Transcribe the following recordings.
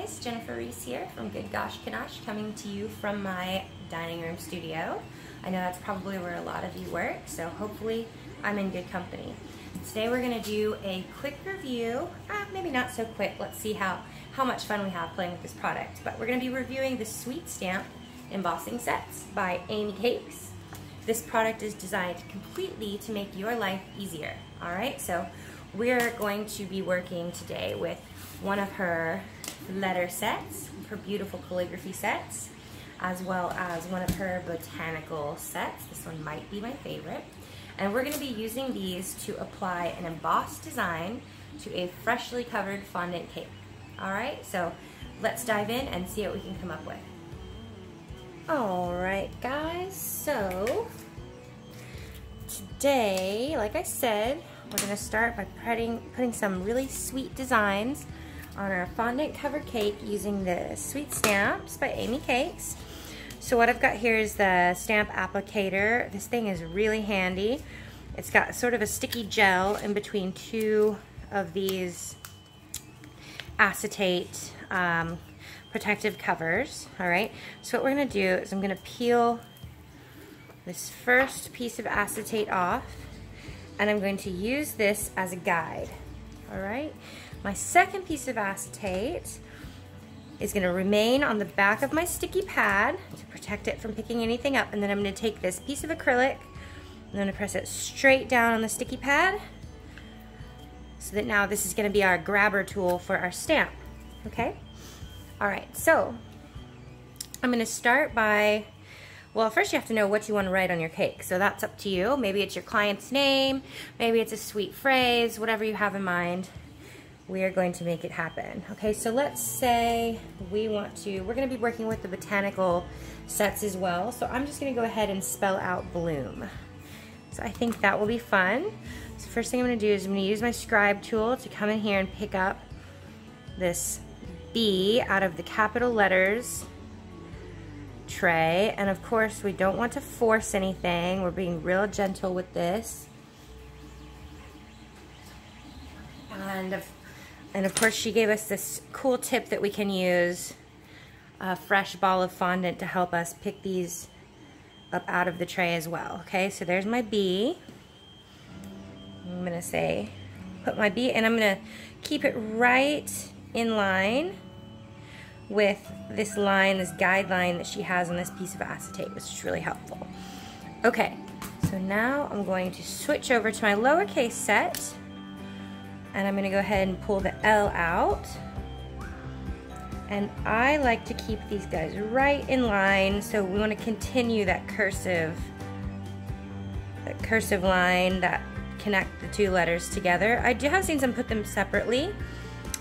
guys, Jennifer Reese here from Good Gosh Ganache, coming to you from my dining room studio. I know that's probably where a lot of you work, so hopefully I'm in good company. Today we're going to do a quick review, maybe not so quick, let's see how much fun we have playing with this product. But we're going to be reviewing the Sweet Stamp embossing sets by Amy Cakes. This product is designed completely to make your life easier. Alright, so we're going to be working today with one of her letter sets, her beautiful calligraphy sets, as well as one of her botanical sets. This one might be my favorite. And we're going to be using these to apply an embossed design to a freshly covered fondant cake. Alright, so let's dive in and see what we can come up with. Alright guys, so today, like I said, we're going to start by putting some really sweet designs on our fondant covered cake using the Sweet Stamps by Amy Cakes. So what I've got here is the stamp applicator. This thing is really handy. It's got sort of a sticky gel in between two of these acetate protective covers. Alright, so what we're going to do is I'm going to peel this first piece of acetate off, and I'm going to use this as a guide. Alright, my second piece of acetate is going to remain on the back of my sticky pad to protect it from picking anything up, and then I'm going to take this piece of acrylic and I'm going to press it straight down on the sticky pad so that now this is going to be our grabber tool for our stamp. Okay? Alright, so I'm going to start by, well, first you have to know what you want to write on your cake, so that's up to you. Maybe it's your client's name, maybe it's a sweet phrase, whatever you have in mind. We are going to make it happen. Okay, so let's say we're going to be working with the botanical sets as well, so I'm just going to go ahead and spell out bloom. So I think that will be fun. So first thing I'm going to do is I'm going to use my scribe tool to come in here and pick up this B out of the capital letters tray, and of course we don't want to force anything. We're being real gentle with this. And of course she gave us this cool tip that we can use a fresh ball of fondant to help us pick these up out of the tray as well. Okay, so there's my B. I'm going to say, put my B, and I'm going to keep it right in line with this line, this guideline that she has on this piece of acetate, which is really helpful. Okay, so now I'm going to switch over to my lowercase set, and I'm going to go ahead and pull the L out. And I like to keep these guys right in line, so we want to continue that cursive line that connect the two letters together. I have seen some put them separately,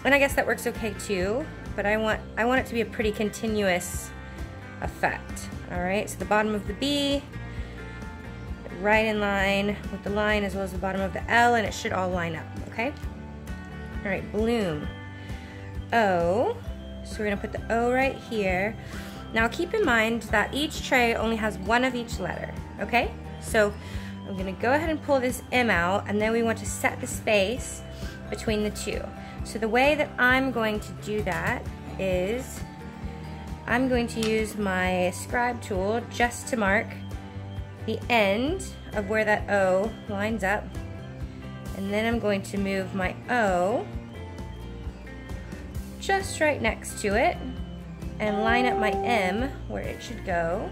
and I guess that works okay too, but I want it to be a pretty continuous effect. Alright, so the bottom of the B, right in line with the line as well as the bottom of the L, and it should all line up, okay? Alright, bloom. O, so we're going to put the O right here. Now keep in mind that each tray only has one of each letter, okay? So I'm going to go ahead and pull this M out, and then we want to set the space between the two. So the way that I'm going to do that is I'm going to use my scribe tool just to mark the end of where that O lines up, and then I'm going to move my O just right next to it and line up my M where it should go.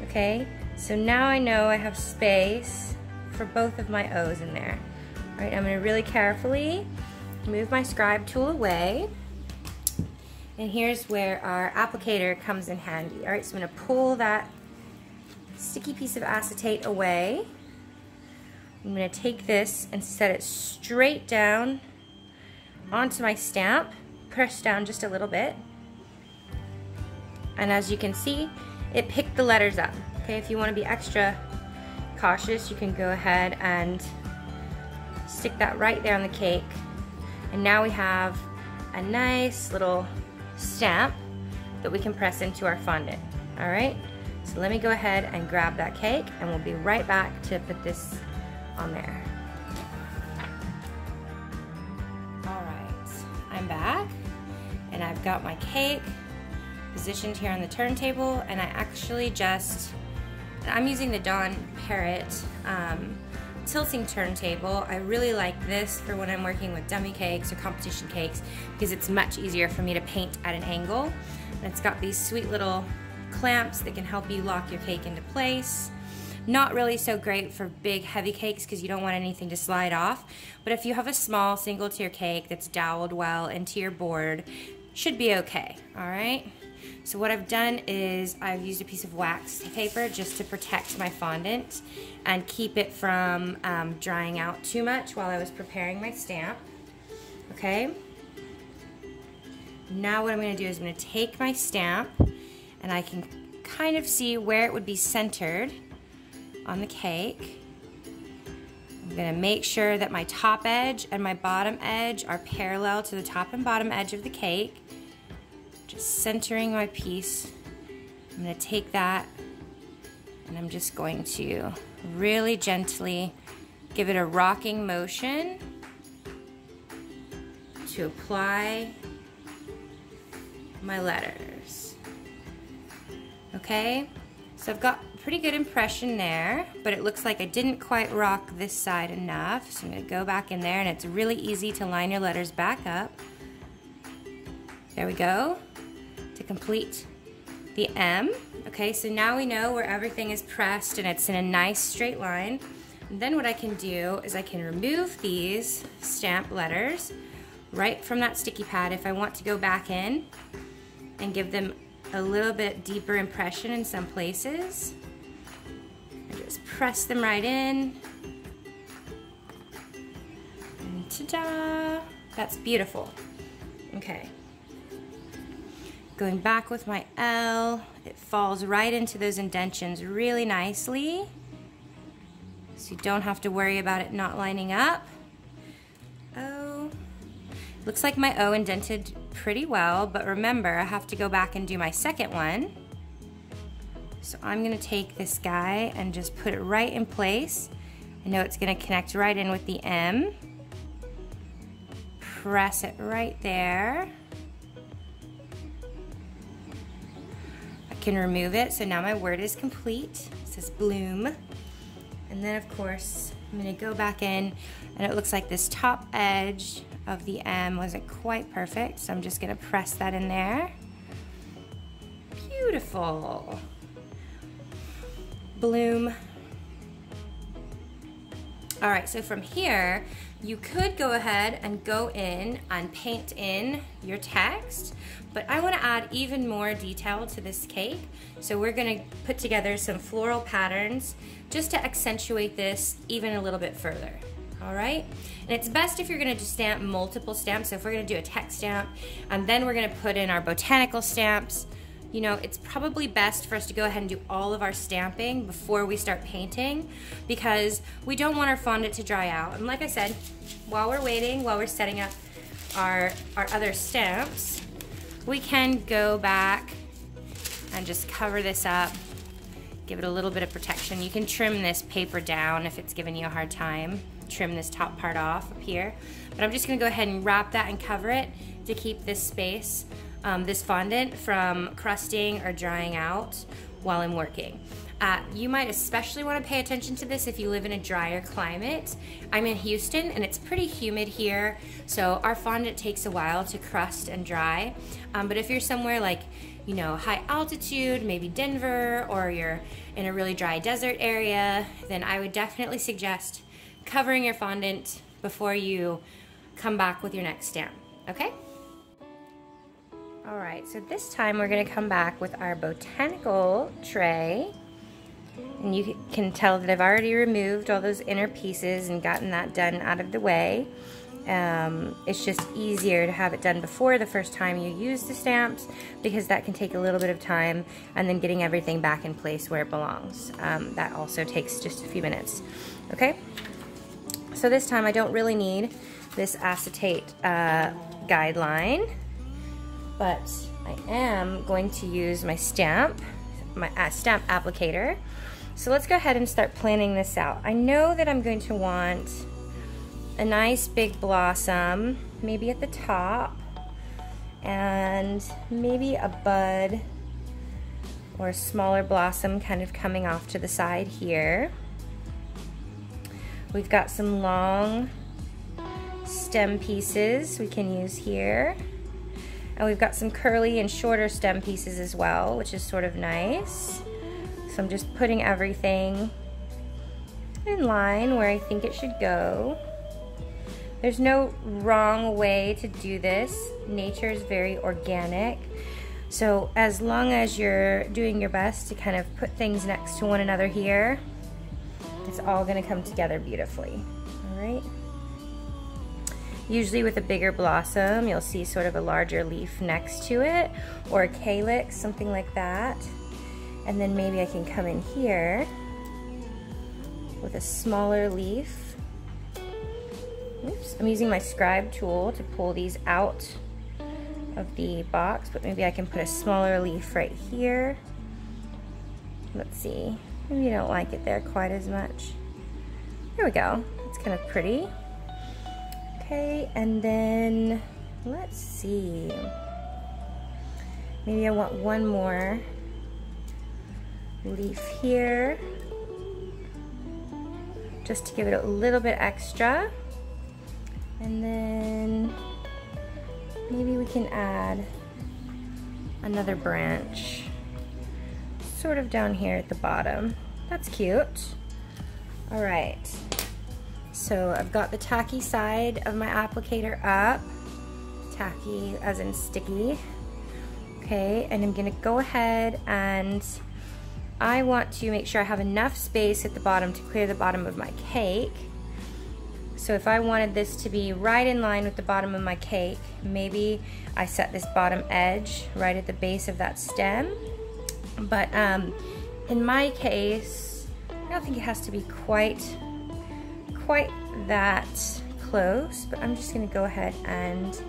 Okay, so now I know I have space for both of my O's in there. All right, I'm going to really carefully move my scribe tool away, and here's where our applicator comes in handy. All right, so I'm going to pull that sticky piece of acetate away. I'm going to take this and set it straight down onto my stamp, press down just a little bit, and as you can see, it picked the letters up. Okay, if you want to be extra cautious, you can go ahead and stick that right there on the cake, and now we have a nice little stamp that we can press into our fondant. Alright, so let me go ahead and grab that cake, and we'll be right back to put this on there. Alright, I'm back, and I've I've got my cake positioned here on the turntable, and I actually I'm using the Dawn Parrot tilting turntable. I really like this for when I'm working with dummy cakes or competition cakes because it's much easier for me to paint at an angle. And it's got these sweet little clamps that can help you lock your cake into place. Not really so great for big heavy cakes because you don't want anything to slide off, but if you have a small single tier cake that's doweled well into your board, should be okay. All right, so what I've done is I've used a piece of wax paper just to protect my fondant and keep it from drying out too much while I was preparing my stamp. Okay, now what I'm going to do is I'm going to take my stamp, and I can kind of see where it would be centered on the cake. I'm going to make sure that my top edge and my bottom edge are parallel to the top and bottom edge of the cake. Just centering my piece. I'm going to take that and I'm just going to really gently give it a rocking motion to apply my letters. Okay, so I've got a pretty good impression there, but it looks like I didn't quite rock this side enough, so I'm going to go back in there, and it's really easy to line your letters back up. There we go, to complete the M. Okay, so now we know where everything is pressed and it's in a nice straight line. And then what I can do is I can remove these stamp letters right from that sticky pad if I want to go back in and give them a little bit deeper impression in some places. I just press them right in. And ta-da! That's beautiful. Okay. Going back with my L, it falls right into those indentions really nicely. So you don't have to worry about it not lining up. O. Looks like my O indented pretty well, but remember, I have to go back and do my second one. So I'm gonna take this guy and just put it right in place. I know it's gonna connect right in with the M. Press it right there. I can remove it, so now my word is complete. It says bloom. And then of course, I'm gonna go back in, and it looks like this top edge of the M wasn't quite perfect, so I'm just gonna press that in there. Beautiful. Bloom. All right, so from here, you could go ahead and go in and paint in your text, but I wanna add even more detail to this cake. So we're gonna put together some floral patterns just to accentuate this even a little bit further. All right, and it's best if you're gonna just stamp multiple stamps. So if we're gonna do a text stamp and then we're gonna put in our botanical stamps, you know, it's probably best for us to go ahead and do all of our stamping before we start painting, because we don't want our fondant to dry out. And like I said, while we're waiting, while we're setting up our other stamps, we can go back and just cover this up, give it a little bit of protection. You can trim this paper down if it's giving you a hard time. Trim this top part off up here, but I'm just gonna go ahead and wrap that and cover it to keep this space, this fondant from crusting or drying out while I'm working. You might especially want to pay attention to this if you live in a drier climate. I'm in Houston and it's pretty humid here, so our fondant takes a while to crust and dry. But if you're somewhere like, you know, high altitude, maybe Denver, or you're in a really dry desert area, then I would definitely suggest covering your fondant before you come back with your next stamp, okay? All right, so this time we're gonna come back with our botanical tray. And you can tell that I've already removed all those inner pieces and gotten that done out of the way. It's just easier to have it done before the first time you use the stamps, because that can take a little bit of time, and then getting everything back in place where it belongs. That also takes just a few minutes, okay? So this time I don't really need this acetate guideline, but I am going to use my stamp applicator. So let's go ahead and start planning this out. I know that I'm going to want a nice big blossom, maybe at the top, and maybe a bud or a smaller blossom kind of coming off to the side here. We've got some long stem pieces we can use here. And we've got some curly and shorter stem pieces as well, which is sort of nice. So I'm just putting everything in line where I think it should go. There's no wrong way to do this. Nature is very organic. So as long as you're doing your best to kind of put things next to one another here, it's all gonna come together beautifully, all right? Usually with a bigger blossom, you'll see sort of a larger leaf next to it, or a calyx, something like that. And then maybe I can come in here with a smaller leaf. Oops, I'm using my scribe tool to pull these out of the box, but maybe I can put a smaller leaf right here. Let's see, maybe you don't like it there quite as much. There we go, it's kind of pretty. Okay, and then let's see. Maybe I want one more leaf here, just to give it a little bit extra. And then maybe we can add another branch sort of down here at the bottom. That's cute. All right, so I've got the tacky side of my applicator up, tacky as in sticky. Okay, and I'm gonna go ahead and I want to make sure I have enough space at the bottom to clear the bottom of my cake. So if I wanted this to be right in line with the bottom of my cake, maybe I set this bottom edge right at the base of that stem. But in my case, I don't think it has to be quite that close, but I'm just gonna go ahead and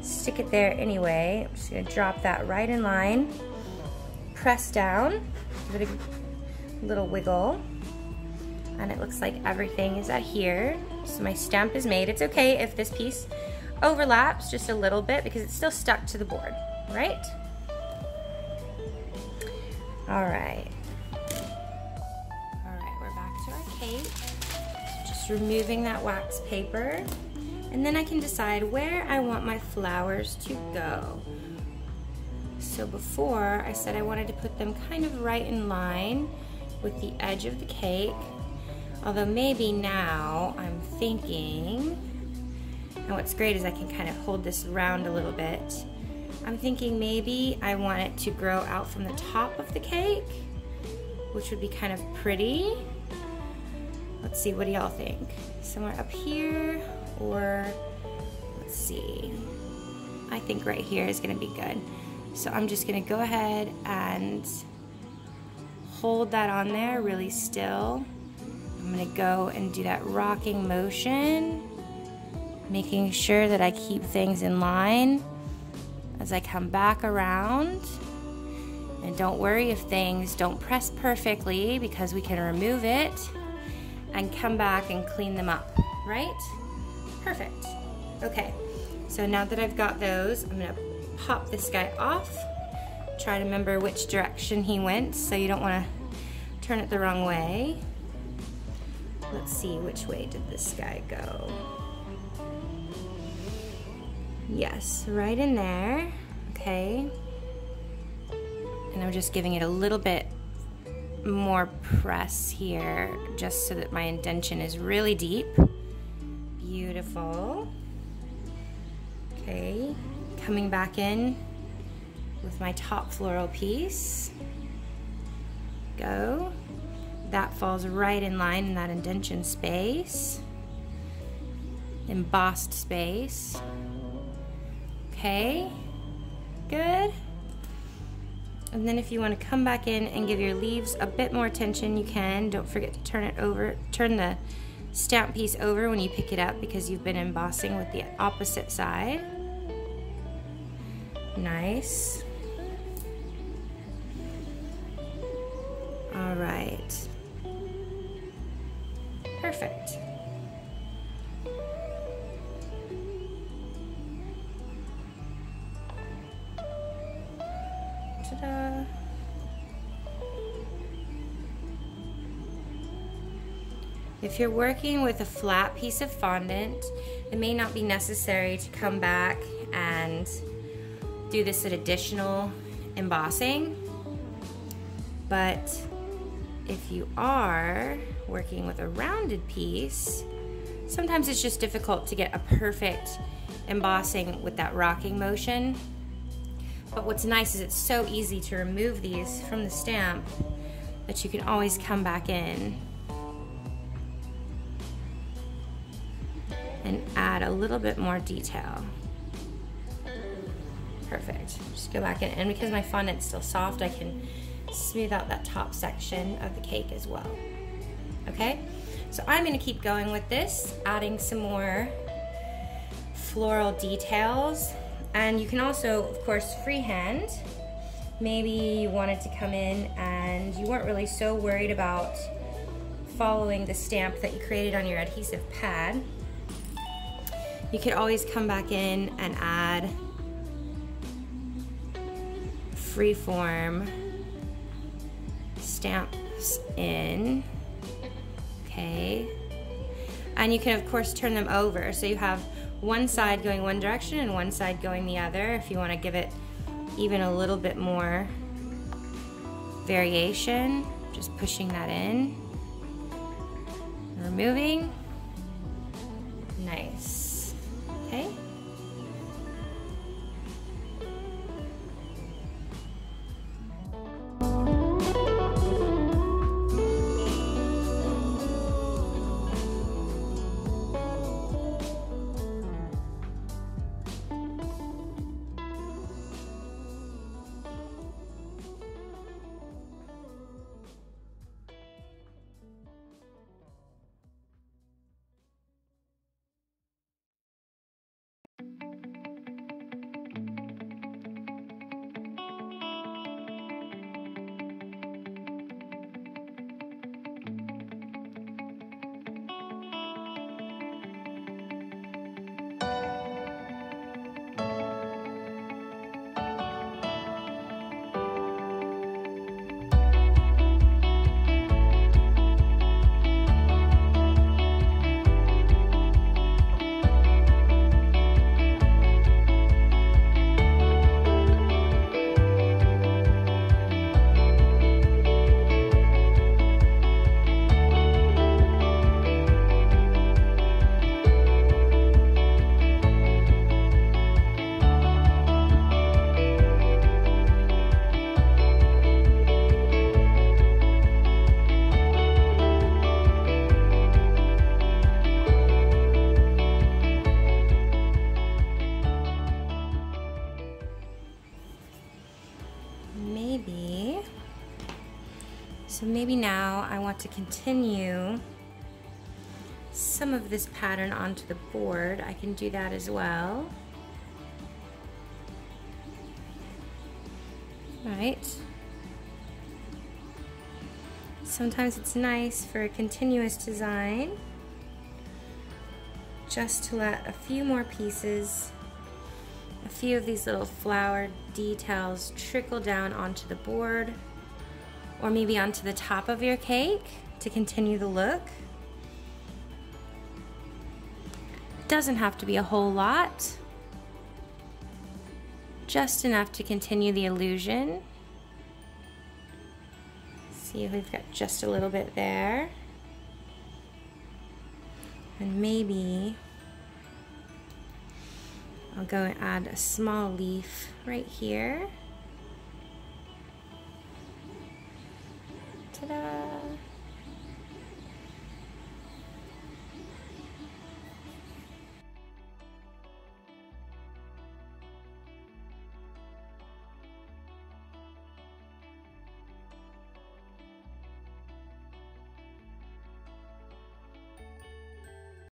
stick it there anyway. I'm just gonna drop that right in line, press down, give it a little wiggle, and it looks like everything is at here. So my stamp is made. It's okay if this piece overlaps just a little bit because it's still stuck to the board, right? All right. All right, we're back to our cake. So just removing that wax paper, and then I can decide where I want my flowers to go. So before I said I wanted to put them kind of right in line with the edge of the cake. Although maybe now I'm thinking, and what's great is I can kind of hold this around a little bit. I'm thinking maybe I want it to grow out from the top of the cake, which would be kind of pretty. Let's see, what do y'all think? Somewhere up here, or let's see. I think right here is gonna be good. So I'm just gonna go ahead and hold that on there really still. I'm gonna go and do that rocking motion, making sure that I keep things in line as I come back around. And don't worry if things don't press perfectly, because we can remove it and come back and clean them up, right? Perfect. Okay, so now that I've got those, I'm gonna pop this guy off. Try to remember which direction he went, so you don't wanna turn it the wrong way. Let's see, which way did this guy go? Yes, right in there, okay. And I'm just giving it a little bit more press here, just so that my indention is really deep. Beautiful. Okay, coming back in with my top floral piece. Go. That falls right in line in that indention space. Embossed space. Okay, good. And then if you want to come back in and give your leaves a bit more attention, you can. Don't forget to turn it over, turn the stamp piece over when you pick it up, because you've been embossing with the opposite side. Nice. All right. Perfect. If you're working with a flat piece of fondant, it may not be necessary to come back and do this additional embossing, but if you are working with a rounded piece, sometimes it's just difficult to get a perfect embossing with that rocking motion. But what's nice is it's so easy to remove these from the stamp that you can always come back in and add a little bit more detail. Perfect. Just go back in, and because my fondant's still soft, I can smooth out that top section of the cake as well. Okay, so I'm going to keep going with this, adding some more floral details. And you can also, of course, freehand. Maybe you wanted to come in and you weren't really so worried about following the stamp that you created on your adhesive pad. You could always come back in and add freeform stamps in, okay? And you can, of course, turn them over. So you have one side going one direction and one side going the other if you want to give it even a little bit more variation. Just pushing that in, removing. Nice. Okay. So maybe now I want to continue some of this pattern onto the board. I can do that as well. Right. Sometimes it's nice for a continuous design just to let a few more pieces, a few of these little flower details trickle down onto the board, or maybe onto the top of your cake to continue the look. Doesn't have to be a whole lot, just enough to continue the illusion. See if we've got just a little bit there. And maybe I'll go and add a small leaf right here. Ta-da!